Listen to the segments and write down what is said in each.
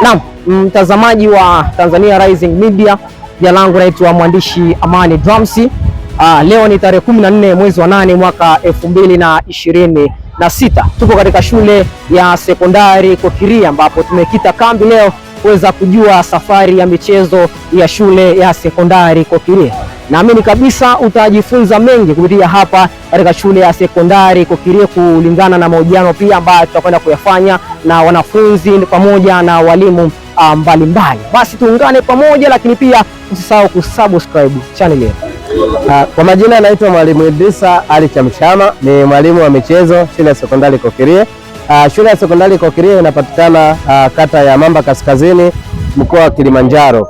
Naam, mtazamaji wa Tanzania Rising Media, jina langu naitwa mwandishi Amani Dramsi. Leo ni tarehe 14 mwezi wa 8 mwaka 2026. Tuko katika shule ya sekondari Kokirie ambapo tumekita kambi leo kuweza kujua safari ya michezo ya shule ya sekondari Kokirie. Naamini kabisa utajifunza mengi kupitia hapa katika shule ya sekondari Kokirie, kulingana na mahojiano pia ambayo tutakwenda kuyafanya na wanafunzi pamoja na walimu mbalimbali. Basi tuungane pamoja, lakini pia usisahau kusubscribe channel yetu. Kwa majina naitwa Mwalimu Idrisa Ali Chamshama, ni mwalimu wa michezo shule ya sekondari Kokirie. Shule ya sekondari Kokirie inapatikana kata ya Mamba Kaskazini, mkoa wa Kilimanjaro.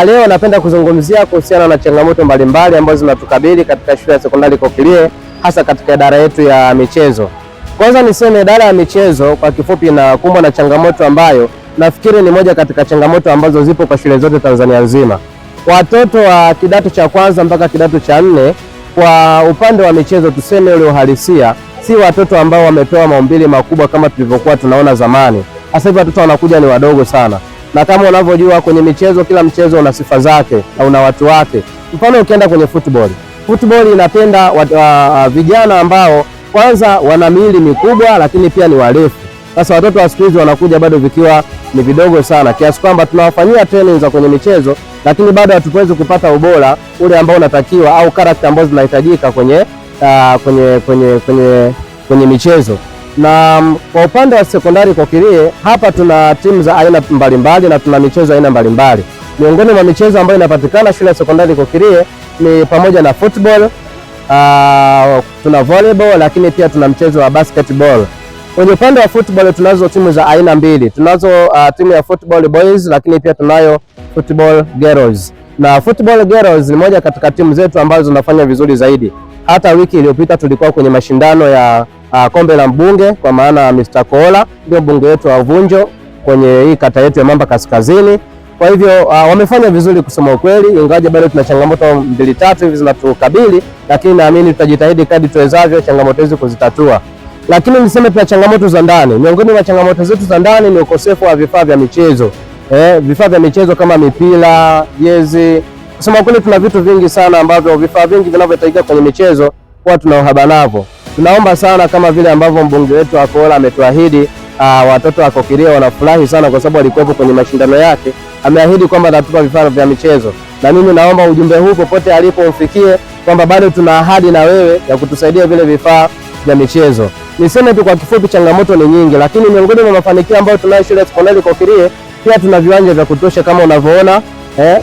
Leo napenda kuzungumzia kuhusiana na changamoto mbalimbali ambazo zinatukabili katika shule ya sekondari Kokirie, hasa katika idara yetu ya michezo. Kwanza niseme idara ya michezo kwa kifupi inakumbwa na changamoto ambayo nafikiri ni moja katika changamoto ambazo zipo kwa shule zote Tanzania nzima. Watoto wa kidato cha kwanza mpaka kidato cha 4 kwa upande wa michezo, tuseme ule uhalisia, si watoto ambao wamepewa maumbile makubwa kama tulivyokuwa tunaona zamani. Sasa hivi watoto wanakuja ni wadogo sana, na kama unavyojua kwenye michezo, kila mchezo una sifa zake na una watu wake. Mfano ukienda kwenye football inapenda vijana ambao kwanza wana miili mikubwa lakini pia ni warefu. Sasa watoto wa siku hizi wanakuja bado vikiwa ni vidogo sana, kiasi kwamba tunawafanyia training za kwenye michezo, lakini bado hatuwezi kupata ubora ule ambao unatakiwa au character ambazo zinahitajika kwenye michezo. Na kwa upande wa sekondari Kokirie, hapa tuna timu za aina mbalimbali na tuna michezo aina mbalimbali. Miongoni mwa michezo ambayo inapatikana shule ya sekondari Kokirie ni pamoja na football, tuna volleyball, lakini pia tuna mchezo wa basketball. Kwenye upande wa football tunazo timu za aina mbili. Tunazo timu ya football boys, lakini pia tunayo football girls. Na football girls ni moja katika timu zetu ambazo zinafanya vizuri zaidi. Hata wiki iliyopita tulikuwa kwenye mashindano ya kombe la mbunge, kwa maana Mr. Kola ndio mbunge wetu wa Vunjo kwenye hii kata yetu ya Mamba Kaskazini. Kwa hivyo wamefanya vizuri kusema ukweli, ingawa bado tuna changamoto 2-3 hivi zinatukabili, lakini naamini tutajitahidi kadri tuwezavyo changamoto hizi kuzitatua. Lakini niseme pia changamoto za ndani. Miongoni mwa changamoto zetu za ndani ni ukosefu wa vifaa vya michezo. Vifaa vya michezo kama mipira, jezi. Kusema kweli tuna vitu vingi sana ambavyo vifaa vingi vinavyohitajika kwenye michezo kwa tuna uhaba navyo. Tunaomba sana kama vile ambavyo mbunge wetu wa Kola ametuahidi, watoto wa Kokirie wanafurahi sana kwa sababu alikuwepo kwenye mashindano yake. Ameahidi kwamba atatupa vifaa vya michezo. Na mimi naomba ujumbe huu popote alipo umfikie kwamba bado tuna ahadi na wewe ya kutusaidia vile vifaa vya michezo. Niseme tu kwa kifupi, changamoto ni nyingi, lakini miongoni mwa mafanikio ambayo tunayo shule ya sekondari Kokirie, pia tuna viwanja vya kutosha kama unavyoona.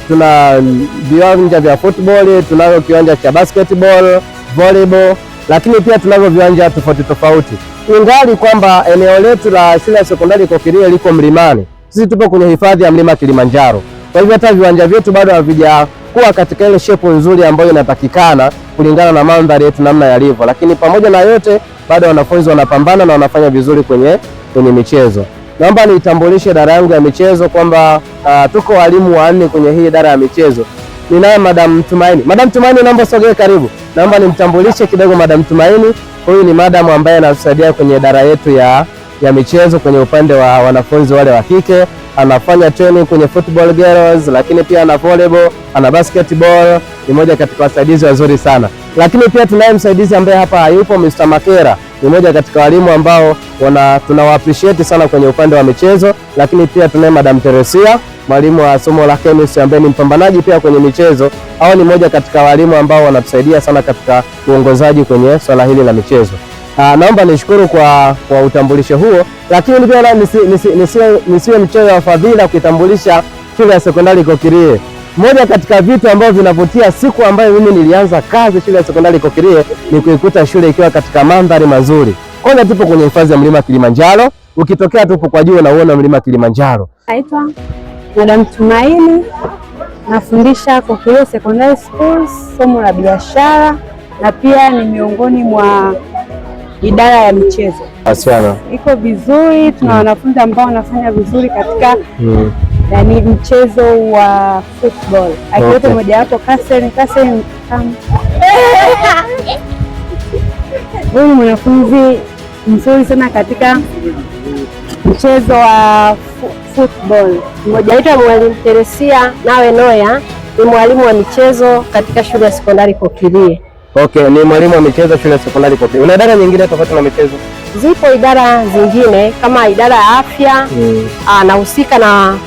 Tuna viwanja vya football, tunavyo kiwanja cha basketball, volleyball, lakini pia tunavyo viwanja tofauti. Ingali kwamba eneo letu la shule ya sekondari Kokirie liko mlimani. Sisi tupo kwenye hifadhi ya mlima Kilimanjaro. Kwa hivyo hata viwanja vyetu bado havijakuwa katika ile shape nzuri ambayo inatakikana kulingana na mandhari yetu namna yalivyo. Lakini pamoja na yote bado wanafunzi wanapambana na wanafanya vizuri kwenye michezo. Naomba niitambulishe idara yangu ya michezo kwamba tuko walimu 4 kwenye hii idara ya michezo. Ninaye Madam Tumaini. Madam Tumaini, naomba sogee karibu. Naomba nimtambulishe kidogo Madam Tumaini. Huyu ni madam ambaye anatusaidia kwenye idara yetu ya michezo kwenye upande wa wanafunzi wale wa kike. Anafanya training kwenye football girls, lakini pia ana volleyball, ana basketball. Ni moja katika wasaidizi wazuri sana. Lakini pia tunaye msaidizi ambaye hapa hayupo, Mr. Makera. Ni moja katika walimu ambao tunawa appreciate sana kwenye upande wa michezo. Lakini pia tunaye Madam Teresia, mwalimu wa somo la chemistry ambaye ni mpambanaji pia kwenye michezo. Hao ni moja katika walimu ambao wanatusaidia sana katika uongozaji kwenye swala hili la michezo. Naomba nishukuru kwa utambulisho huo, lakini pia nisiwe mchoyo wa fadhila kuitambulisha shule ya sekondari Kokirie. Moja katika vitu ambavyo vinavutia siku ambayo mimi nilianza kazi shule ya sekondari Kokirie ni kuikuta shule ikiwa katika mandhari mazuri. Kwanza tupo kwenye hifadhi ya mlima Kilimanjaro, ukitokea tupo kwa juu unaona mlima Kilimanjaro. Naitwa Madam Tumaini, nafundisha Kokirie Secondary School somo la biashara na pia ni miongoni mwa idara ya michezo. Asiana. Iko vizuri, tuna wanafunzi ambao wanafanya vizuri katika yani mchezo wa football. Akiwepo mmoja wapo Kasen huyu mwanafunzi mzuri sana katika mchezo wa football. Mmoja anaitwa Mwalimu Teresia Nawe Noya, ni mwalimu wa michezo katika shule ya sekondari Kokirie. Okay, ni mwalimu wa michezo shule ya sekondari Kokirie. Una idara nyingine tofauti na michezo? Zipo idara zingine kama idara ya afya, anahusika na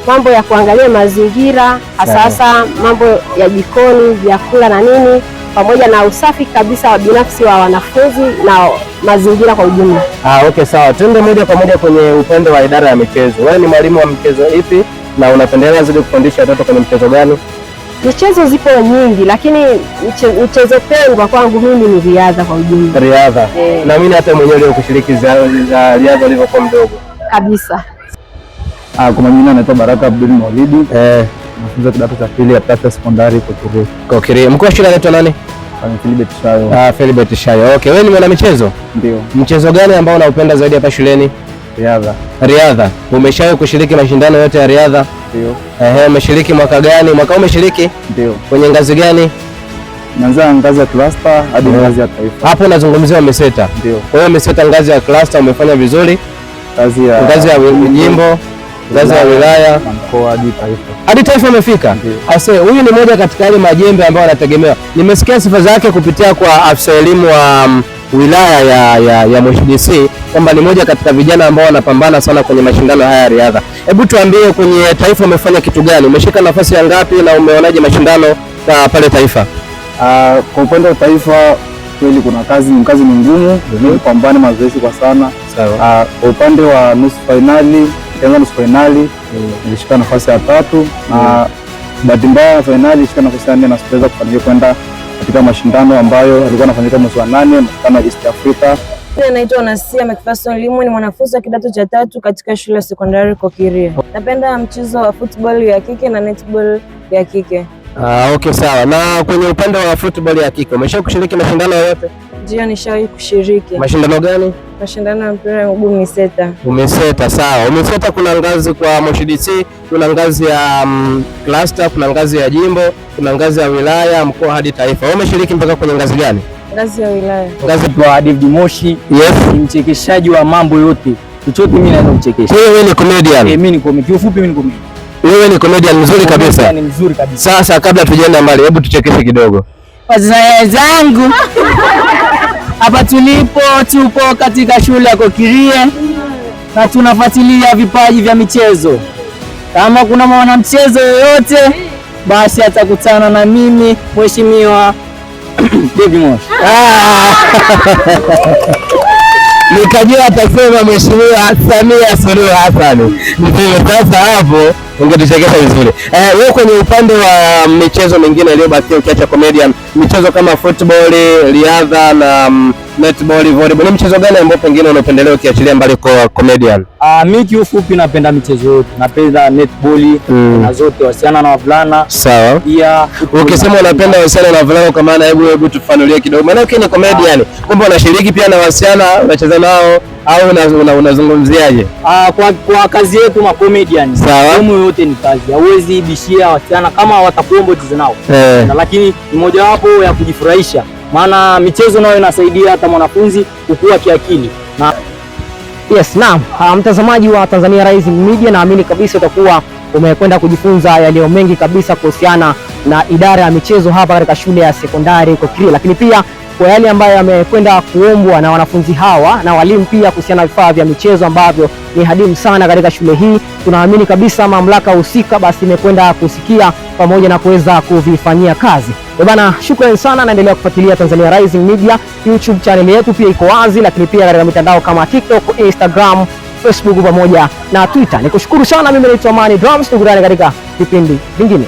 mambo ya kuangalia mazingira, hasa mambo ya jikoni, vyakula na nini, pamoja na usafi kabisa wa binafsi wa wanafunzi na mazingira kwa ujumla. Okay, sawa. Twende moja kwa moja kwenye upande wa idara ya michezo. Wewe ni mwalimu wa michezo ipi na unapendelea zaidi kufundisha watoto kwenye mchezo gani? Michezo zipo nyingi, lakini mchezo pendwa kwangu mimi ni riadha kwa ujumla. Riadha. Na mimi hata mwenyewe leo kushiriki za riadha ulivyokuwa mdogo. Kabisa. Kwa majina anaitwa Baraka Abdul Maulidi. Nafunza kidato cha pili ya Tata Sekondari Kokirie. Kokirie. Mkuu wa shule anaitwa nani? Philibert Shayo. Philibert Shayo. Okay, wewe ni mwana michezo? Ndio. Mchezo gani ambao unaupenda zaidi hapa shuleni? Riadha. Riadha. Umeshawahi kushiriki mashindano yote ya riadha? Ndio. Umeshiriki mwaka gani? Mwaka umeshiriki? Ndio. Kwenye ngazi gani? Naanza ngazi ya cluster hadi ngazi ya taifa. Hapo unazungumzia umeseta. Ndio. Kwa hiyo umeseta ngazi ya cluster, umefanya vizuri. Ngazi ya jimbo, ngazi ya wilaya, mkoa hadi taifa. Hadi taifa umefika. Ase, huyu ni mmoja katika wale majembe ambao anategemewa. Nimesikia sifa zake kupitia kwa afisa elimu wa wilaya ya Moshi DC kwamba ni moja katika vijana ambao wanapambana sana kwenye mashindano haya ya riadha. Hebu tuambie, kwenye taifa umefanya kitu gani? Umeshika nafasi ya ngapi na umeonaje mashindano pale taifa? Kwa upande wa taifa kweli kuna kazi ni ngumu, kupambana mazoezi kwa sana. Sawa. Kwa upande wa nusu finali, nilishika nafasi ya 3 na bahati mbaya finali nilishika nafasi ya 4 na sikuweza kufanikiwa kwenda katika mashindano ambayo yalikuwa yanafanyika mwezi wa 8 mashindano ya East Africa. Naitwa Nasia Mcpherson Limu, ni mwanafunzi wa kidato cha 3 katika shule ya sekondari Kokirie. Napenda mchezo wa football ya kike na netball ya kike. Okay, sawa. Na kwenye upande wa football ya kike umeshawahi kushiriki mashindano yoyote? Ndio, nishawahi kushiriki. Mashindano gani? Mashindano ya mpira wa miguu Umeseta. Umeseta, sawa. Umeseta kuna ngazi kwa Moshi DC, kuna ngazi ya cluster, kuna ngazi ya jimbo, kuna ngazi ya wilaya, mkoa hadi taifa. Wewe umeshiriki mpaka kwenye ngazi gani? Ngazi ya wilaya. Ngazi kwa David Moshi. Yes. Ni mchekeshaji wa mambo yote. Chochote mimi naweza kuchekesha. Wewe ni comedian? Mimi ni comedian. Kiufupi mimi ni comedian. Wewe ni comedian mzuri kabisa. Ni mzuri kabisa. Sasa kabla tujaenda mbali, hebu tuchekeshe kidogo. Wazangu hapa tupo katika shule ya Kokirie na tunafuatilia vipaji vya michezo. Kama kuna mwanamchezo yoyote basi atakutana na mimi Mheshimiwa David Moshi. Nikajua atasema Mheshimiwa Samia Suluhu Hassan. Sasa hapo ungetuchekesha vizuri. Wewe kwenye upande wa michezo mingine iliyobakia ukiacha comedian, michezo kama football, riadha na netball, volleyball, ni mchezo gani ambao pengine unapendelea ukiachilia mbali kwa comedian? Mimi kiufupi napenda michezo yote. Napenda netball na zote, wasichana na wavulana. Sawa. Pia ukisema unapenda wasichana na wavulana kwa maana hebu tufanulie kidogo. Maana ukiwa ni comedian, kumbe unashiriki pia na wasichana, unacheza nao au unazungumziaje? Kwa kazi yetu ma comedian, somo yote ni kazi. Hauwezi bishia wasichana kama watakuomba ucheze nao. Lakini ni mojawapo ya kujifurahisha. Maana michezo nayo inasaidia hata mwanafunzi kukua kiakili. Yes, naam. Mtazamaji wa Tanzania Rising Media, naamini kabisa utakuwa umekwenda kujifunza yaliyo mengi kabisa kuhusiana na idara ya michezo hapa katika shule ya sekondari Kokirie, lakini pia kwa yale ambayo yamekwenda kuombwa na wanafunzi hawa na walimu pia kuhusiana na vifaa vya michezo ambavyo ni hadimu sana katika shule hii. Tunaamini kabisa mamlaka husika basi imekwenda kusikia pamoja na kuweza kuvifanyia kazi. Bwana, shukrani sana, naendelea kufuatilia Tanzania Rising Media. YouTube channel yetu pia iko wazi, lakini pia katika mitandao kama TikTok, Instagram, Facebook pamoja na Twitter. Nikushukuru sana, mimi naitwa Amani Drums, tukutane katika vipindi vingine.